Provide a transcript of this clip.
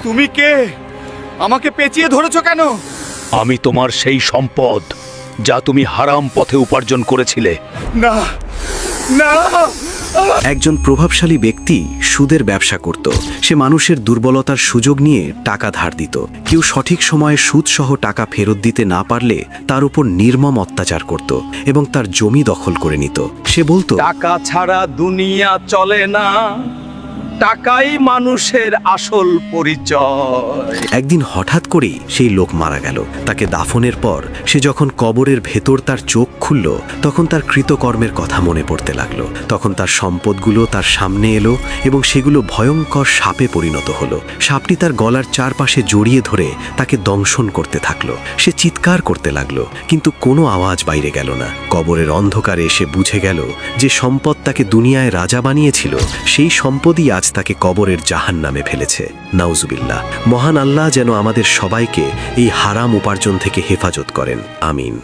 তুমি কে? আমাকে পেঁচিয়ে ধরেছো কেন? আমি তোমার সেই সম্পদ যা তুমি হারাম পথে উপার্জন করেছিলে। না না। একজন প্রভাবশালী ব্যক্তি সুদের ব্যবসা করত। সে মানুষের দুর্বলতার সুযোগ নিয়ে টাকা ধার দিত। কেউ সঠিক সময়ে সুদসহ টাকা ফেরত দিতে না পারলে তার উপর নির্মম অত্যাচার করত এবং তার জমি দখল করে নিত। সে বলতো, টাকা ছাড়া দুনিয়া চলে না, টাকাই মানুষের আসল পরিচয়। একদিন হঠাৎ করেই সেই লোক মারা গেল। তাকে দাফনের পর সে যখন কবরের ভেতর তার চোখ খুলল, তখন তার কৃতকর্মের কথা মনে পড়তে লাগলো। তখন তার সম্পদগুলো তার সামনে এলো এবং সেগুলো ভয়ঙ্কর সাপে পরিণত হলো। সাপটি তার গলার চারপাশে জড়িয়ে ধরে তাকে দংশন করতে থাকলো। সে চিৎকার করতে লাগলো, কিন্তু কোনো আওয়াজ বাইরে গেল না। কবরের অন্ধকারে সে বুঝে গেল যে সম্পদ তাকে দুনিয়ায় রাজা বানিয়েছিল, সেই সম্পদই আজ তাকে কবরের জাহান্নামে ফেলেছে। নাউজুবিল্লাহ। মহান আল্লাহ যেন আমাদের সবাইকে এই হারাম উপার্জন থেকে হেফাজত করেন। আমিন।